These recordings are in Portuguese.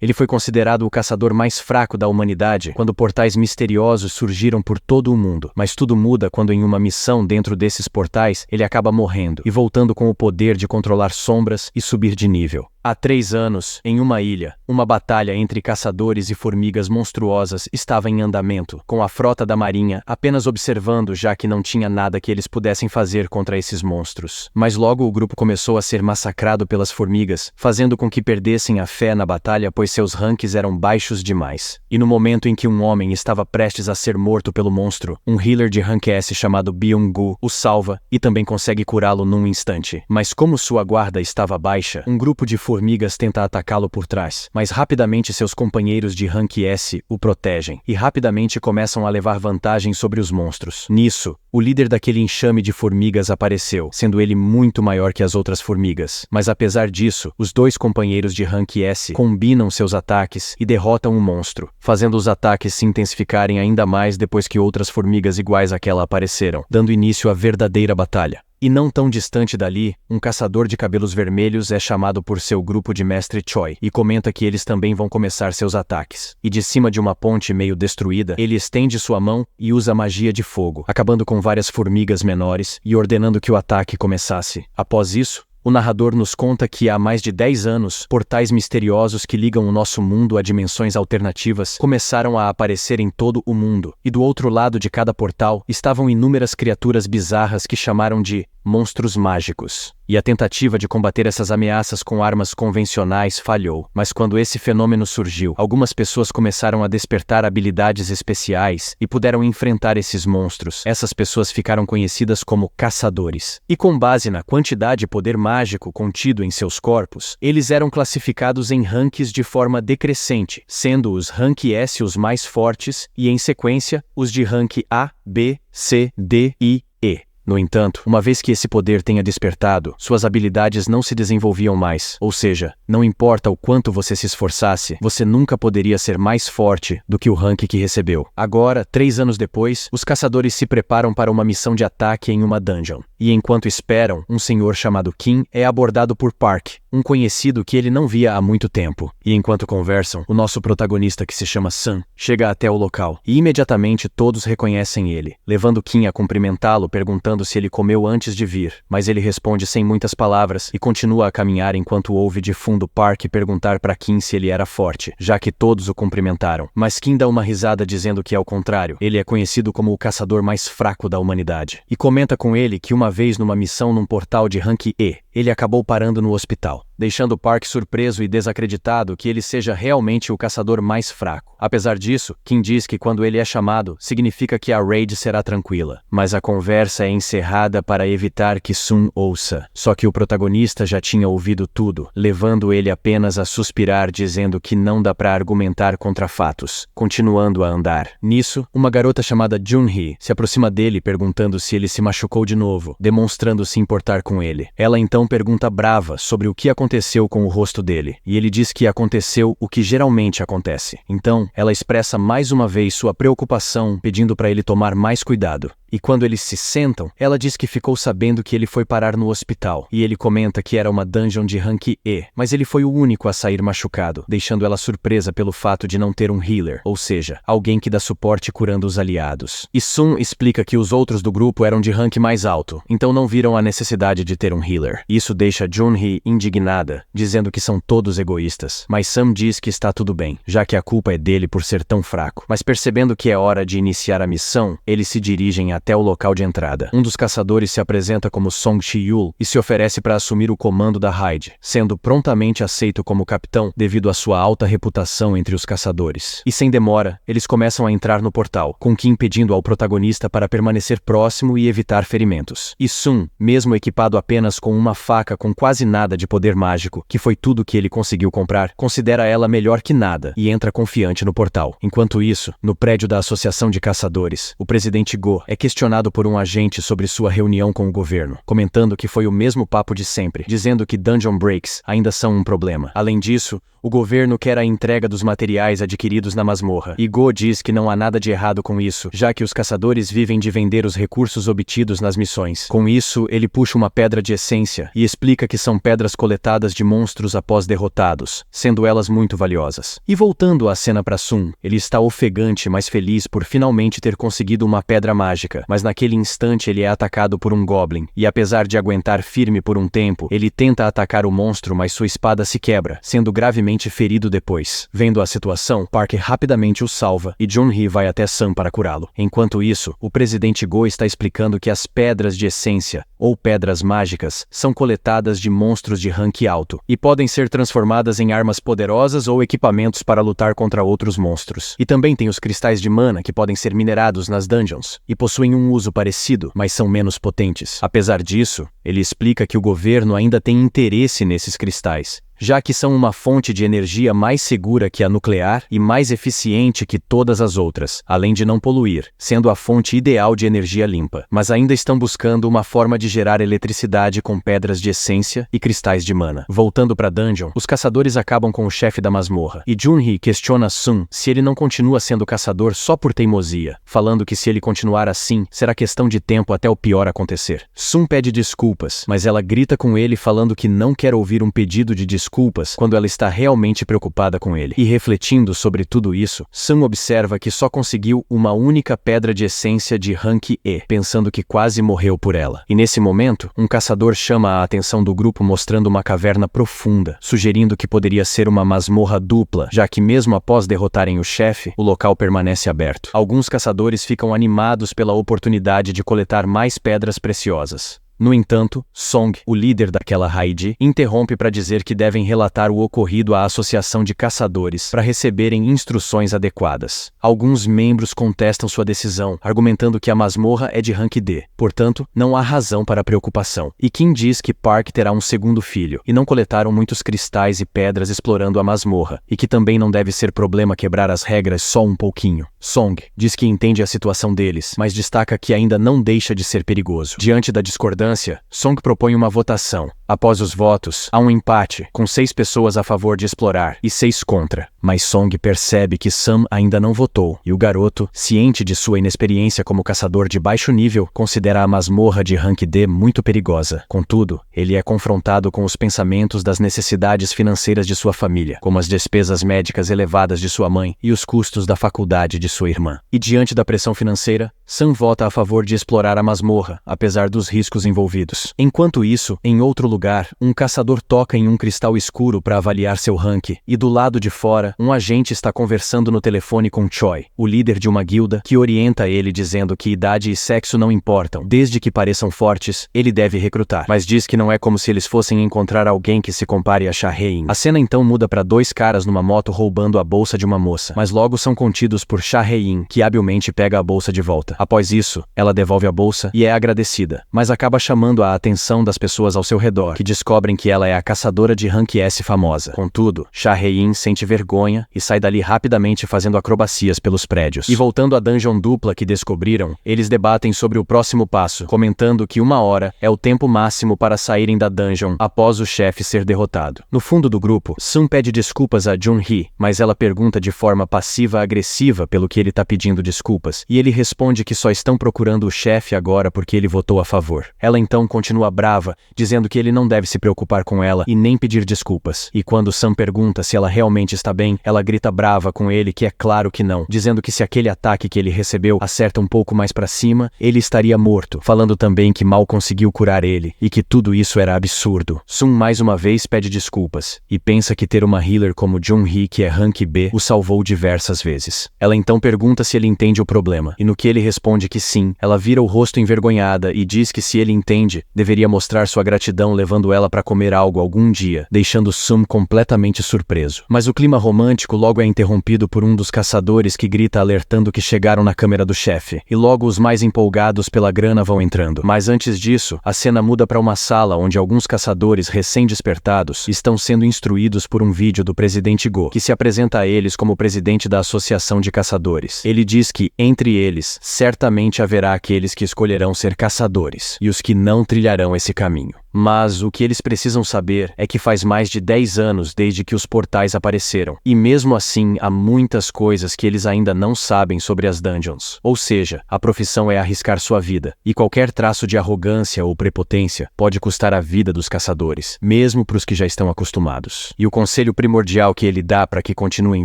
Ele foi considerado o caçador mais fraco da humanidade quando portais misteriosos surgiram por todo o mundo. Mas tudo muda quando em uma missão dentro desses portais, ele acaba morrendo e voltando com o poder de controlar sombras e subir de nível. Há 3 anos, em uma ilha, uma batalha entre caçadores e formigas monstruosas estava em andamento, com a frota da marinha apenas observando, já que não tinha nada que eles pudessem fazer contra esses monstros. Mas logo o grupo começou a ser massacrado pelas formigas, fazendo com que perdessem a fé na batalha, pois seus ranks eram baixos demais. E no momento em que um homem estava prestes a ser morto pelo monstro, um healer de rank S chamado Byung-gu o salva e também consegue curá-lo num instante. Mas como sua guarda estava baixa, um grupo de formigas tenta atacá-lo por trás, mas rapidamente seus companheiros de rank S o protegem, e rapidamente começam a levar vantagem sobre os monstros. Nisso, o líder daquele enxame de formigas apareceu, sendo ele muito maior que as outras formigas. Mas apesar disso, os 2 companheiros de rank S combinam seus ataques e derrotam o monstro, fazendo os ataques se intensificarem ainda mais depois que outras formigas iguais àquela apareceram, dando início à verdadeira batalha. E não tão distante dali, um caçador de cabelos vermelhos é chamado por seu grupo de Mestre Choi e comenta que eles também vão começar seus ataques. E de cima de uma ponte meio destruída, ele estende sua mão e usa magia de fogo, acabando com várias formigas menores e ordenando que o ataque começasse. Após isso, o narrador nos conta que há mais de 10 anos, portais misteriosos que ligam o nosso mundo a dimensões alternativas começaram a aparecer em todo o mundo, e do outro lado de cada portal estavam inúmeras criaturas bizarras que chamaram de monstros mágicos. E a tentativa de combater essas ameaças com armas convencionais falhou. Mas quando esse fenômeno surgiu, algumas pessoas começaram a despertar habilidades especiais e puderam enfrentar esses monstros. Essas pessoas ficaram conhecidas como caçadores. E com base na quantidade e poder mágico contido em seus corpos, eles eram classificados em ranks de forma decrescente, sendo os rank S os mais fortes e, em sequência, os de rank A, B, C, D e E. No entanto, uma vez que esse poder tenha despertado, suas habilidades não se desenvolviam mais, ou seja, não importa o quanto você se esforçasse, você nunca poderia ser mais forte do que o rank que recebeu. Agora, 3 anos depois, os caçadores se preparam para uma missão de ataque em uma dungeon. E enquanto esperam, um senhor chamado Kim é abordado por Park, um conhecido que ele não via há muito tempo. E enquanto conversam, o nosso protagonista, que se chama Sam, chega até o local, e imediatamente todos reconhecem ele, levando Kim a cumprimentá-lo, perguntando se ele comeu antes de vir, mas ele responde sem muitas palavras e continua a caminhar enquanto ouve de fundo Park perguntar para Kim se ele era forte, já que todos o cumprimentaram. Mas Kim dá uma risada dizendo que, ao contrário, ele é conhecido como o caçador mais fraco da humanidade. E comenta com ele que uma vez numa missão num portal de rank E, ele acabou parando no hospital, deixando Park surpreso e desacreditado que ele seja realmente o caçador mais fraco. Apesar disso, Kim diz que quando ele é chamado, significa que a raid será tranquila. Mas a conversa é encerrada para evitar que Sun ouça. Só que o protagonista já tinha ouvido tudo, levando ele apenas a suspirar, dizendo que não dá para argumentar contra fatos, continuando a andar. Nisso, uma garota chamada Junhee se aproxima dele perguntando se ele se machucou de novo, demonstrando se importar com ele. Ela então pergunta brava sobre o que aconteceu com o rosto dele, e ele diz que aconteceu o que geralmente acontece. Então, ela expressa mais uma vez sua preocupação, pedindo para ele tomar mais cuidado. E quando eles se sentam, ela diz que ficou sabendo que ele foi parar no hospital, e ele comenta que era uma dungeon de rank E, mas ele foi o único a sair machucado, deixando ela surpresa pelo fato de não ter um healer, ou seja, alguém que dá suporte curando os aliados. E Sun explica que os outros do grupo eram de rank mais alto, então não viram a necessidade de ter um healer. Isso deixa Junhee indignada, dizendo que são todos egoístas, mas Sam diz que está tudo bem, já que a culpa é dele por ser tão fraco. Mas percebendo que é hora de iniciar a missão, eles se dirigem até o local de entrada. Um dos caçadores se apresenta como Song Chi-yul e se oferece para assumir o comando da raid, sendo prontamente aceito como capitão devido à sua alta reputação entre os caçadores. E sem demora, eles começam a entrar no portal, com Kim pedindo ao protagonista para permanecer próximo e evitar ferimentos. E Sun, mesmo equipado apenas com uma faca com quase nada de poder mágico, que foi tudo que ele conseguiu comprar, considera ela melhor que nada e entra confiante no portal. Enquanto isso, no prédio da Associação de Caçadores, o presidente Go é questionado questionado por um agente sobre sua reunião com o governo, comentando que foi o mesmo papo de sempre, dizendo que dungeon breaks ainda são um problema. Além disso, o governo quer a entrega dos materiais adquiridos na masmorra, e Go diz que não há nada de errado com isso, já que os caçadores vivem de vender os recursos obtidos nas missões. Com isso, ele puxa uma pedra de essência e explica que são pedras coletadas de monstros após derrotados, sendo elas muito valiosas. E voltando à cena para Sun, ele está ofegante, mas feliz por finalmente ter conseguido uma pedra mágica, mas naquele instante ele é atacado por um goblin, e apesar de aguentar firme por um tempo, ele tenta atacar o monstro, mas sua espada se quebra, sendo gravemente ferido depois. Vendo a situação, Parker rapidamente o salva e Junhee vai até Sam para curá-lo. Enquanto isso, o presidente Go está explicando que as pedras de essência, ou pedras mágicas, são coletadas de monstros de rank alto e podem ser transformadas em armas poderosas ou equipamentos para lutar contra outros monstros. E também tem os cristais de mana que podem ser minerados nas dungeons e possuem um uso parecido, mas são menos potentes. Apesar disso, ele explica que o governo ainda tem interesse nesses cristais, já que são uma fonte de energia mais segura que a nuclear e mais eficiente que todas as outras, além de não poluir, sendo a fonte ideal de energia limpa. Mas ainda estão buscando uma forma de gerar eletricidade com pedras de essência e cristais de mana. Voltando para dungeon, os caçadores acabam com o chefe da masmorra, e Junhee questiona Sun se ele não continua sendo caçador só por teimosia, falando que se ele continuar assim, será questão de tempo até o pior acontecer. Sun pede desculpas, mas ela grita com ele falando que não quer ouvir um pedido de desculpas quando ela está realmente preocupada com ele. E refletindo sobre tudo isso, Sam observa que só conseguiu uma única pedra de essência de rank E, pensando que quase morreu por ela. E nesse momento, um caçador chama a atenção do grupo mostrando uma caverna profunda, sugerindo que poderia ser uma masmorra dupla, já que mesmo após derrotarem o chefe, o local permanece aberto. Alguns caçadores ficam animados pela oportunidade de coletar mais pedras preciosas. No entanto, Song, o líder daquela raid, interrompe para dizer que devem relatar o ocorrido à associação de caçadores para receberem instruções adequadas. Alguns membros contestam sua decisão, argumentando que a masmorra é de rank D, portanto, não há razão para preocupação. E Kim diz que Park terá um segundo filho, e não coletaram muitos cristais e pedras explorando a masmorra, e que também não deve ser problema quebrar as regras só um pouquinho. Song diz que entende a situação deles, mas destaca que ainda não deixa de ser perigoso. Diante da discordância, Song propõe uma votação. Após os votos, há um empate, com 6 pessoas a favor de explorar e 6 contra. Mas Song percebe que Sam ainda não votou, e o garoto, ciente de sua inexperiência como caçador de baixo nível, considera a masmorra de rank D muito perigosa. Contudo, ele é confrontado com os pensamentos das necessidades financeiras de sua família, como as despesas médicas elevadas de sua mãe e os custos da faculdade de sua irmã. E diante da pressão financeira, Sam vota a favor de explorar a masmorra, apesar dos riscos envolvidos. Enquanto isso, em outro lugar, um caçador toca em um cristal escuro para avaliar seu rank, e do lado de fora, um agente está conversando no telefone com Choi, o líder de uma guilda, que orienta ele dizendo que idade e sexo não importam, desde que pareçam fortes, ele deve recrutar, mas diz que não é como se eles fossem encontrar alguém que se compare a Shahrein. A cena então muda para 2 caras numa moto roubando a bolsa de uma moça, mas logo são contidos por Shahrein, que habilmente pega a bolsa de volta. Após isso, ela devolve a bolsa e é agradecida, mas acaba chamando a atenção das pessoas ao seu redor, que descobrem que ela é a caçadora de rank S famosa. Contudo, Shahrein sente vergonha e sai dali rapidamente fazendo acrobacias pelos prédios. E voltando à dungeon dupla que descobriram, eles debatem sobre o próximo passo, comentando que 1 hora é o tempo máximo para saírem da dungeon após o chefe ser derrotado. No fundo do grupo, Sun pede desculpas a Junhee, mas ela pergunta de forma passiva-agressiva pelo que ele tá pedindo desculpas, e ele responde que só estão procurando o chefe agora porque ele votou a favor. Ela então continua brava, dizendo que ele não deve se preocupar com ela e nem pedir desculpas. E quando Sam pergunta se ela realmente está bem, ela grita brava com ele que é claro que não, dizendo que se aquele ataque que ele recebeu acerta um pouco mais pra cima, ele estaria morto, falando também que mal conseguiu curar ele, e que tudo isso era absurdo. Sun mais uma vez pede desculpas, e pensa que ter uma healer como Junhee, que é rank B, o salvou diversas vezes. Ela então pergunta se ele entende o problema, e no que ele responde que sim, ela vira o rosto envergonhada e diz que se ele entende, deveria mostrar sua gratidão levando ela para comer algo algum dia, deixando Sum completamente surpreso. Mas o clima romântico logo é interrompido por um dos caçadores que grita alertando que chegaram na câmera do chefe, e logo os mais empolgados pela grana vão entrando. Mas antes disso, a cena muda para uma sala onde alguns caçadores recém-despertados estão sendo instruídos por um vídeo do presidente Go, que se apresenta a eles como presidente da Associação de Caçadores. Ele diz que, entre eles, certamente haverá aqueles que escolherão ser caçadores, e os que não trilharão esse caminho. Mas o que eles precisam saber é que faz mais de 10 anos desde que os portais apareceram, e mesmo assim há muitas coisas que eles ainda não sabem sobre as dungeons. Ou seja, a profissão é arriscar sua vida, e qualquer traço de arrogância ou prepotência pode custar a vida dos caçadores, mesmo para os que já estão acostumados. E o conselho primordial que ele dá para que continuem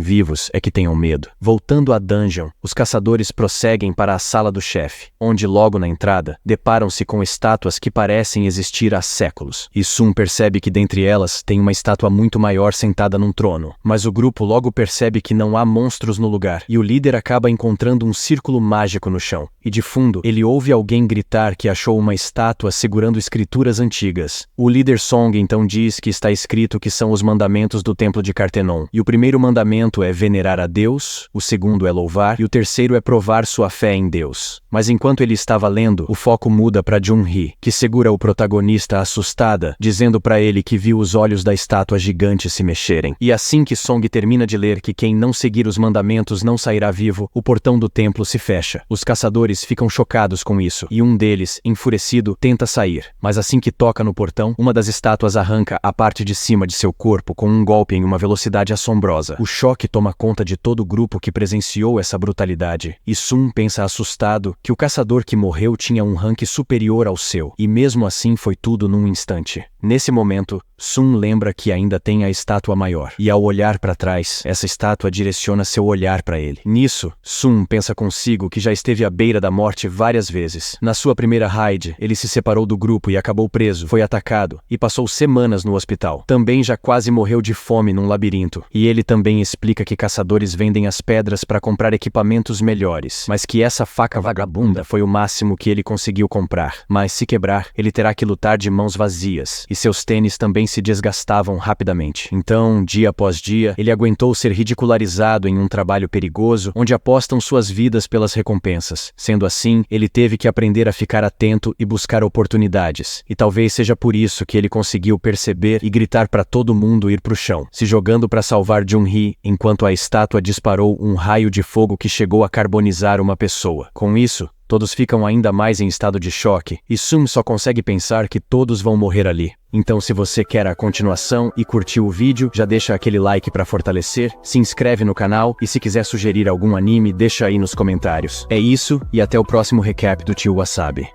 vivos é que tenham medo. Voltando à dungeon, os caçadores prosseguem para a sala do chefe, onde logo na entrada, deparam-se com estátuas que parecem existir há séculos. E Sum percebe que dentre elas tem uma estátua muito maior sentada num trono. Mas o grupo logo percebe que não há monstros no lugar, e o líder acaba encontrando um círculo mágico no chão. E de fundo, ele ouve alguém gritar que achou uma estátua segurando escrituras antigas. O líder Song então diz que está escrito que são os mandamentos do templo de Cartenon. E o primeiro mandamento é venerar a Deus, o segundo é louvar, e o terceiro é provar sua fé em Deus. Mas enquanto ele estava lendo, o foco muda para Jun-hee, que segura o protagonista assustada, dizendo para ele que viu os olhos da estátua gigante se mexerem. E assim que Song termina de ler que quem não seguir os mandamentos não sairá vivo, o portão do templo se fecha. Os caçadores ficam chocados com isso, e um deles, enfurecido, tenta sair. Mas assim que toca no portão, uma das estátuas arranca a parte de cima de seu corpo com um golpe em uma velocidade assombrosa. O choque toma conta de todo o grupo que presenciou essa brutalidade, e Sum pensa assustado que o caçador que morreu tinha um rank superior ao seu, e mesmo assim foi tudo num instante. Nesse momento, Sum lembra que ainda tem a estátua maior, e ao olhar para trás, essa estátua direciona seu olhar para ele. Nisso, Sum pensa consigo que já esteve à beira da morte várias vezes. Na sua primeira raid, ele se separou do grupo e acabou preso, foi atacado, e passou semanas no hospital. Também já quase morreu de fome num labirinto, e ele também explica que caçadores vendem as pedras para comprar equipamentos melhores, mas que essa faca vagabunda foi o máximo que ele conseguiu comprar. Mas se quebrar, ele terá que lutar de mãos vazias, e seus tênis também se desgastavam rapidamente. Então, dia após dia, ele aguentou ser ridicularizado em um trabalho perigoso, onde apostam suas vidas pelas recompensas. Sendo assim, ele teve que aprender a ficar atento e buscar oportunidades. E talvez seja por isso que ele conseguiu perceber e gritar para todo mundo ir pro chão, se jogando para salvar Jun-hee, enquanto a estátua disparou um raio de fogo que chegou a carbonizar uma pessoa. Com isso, todos ficam ainda mais em estado de choque, e Sum só consegue pensar que todos vão morrer ali. Então se você quer a continuação e curtiu o vídeo, já deixa aquele like para fortalecer, se inscreve no canal e se quiser sugerir algum anime, deixa aí nos comentários. É isso, e até o próximo recap do Tio Wasabi.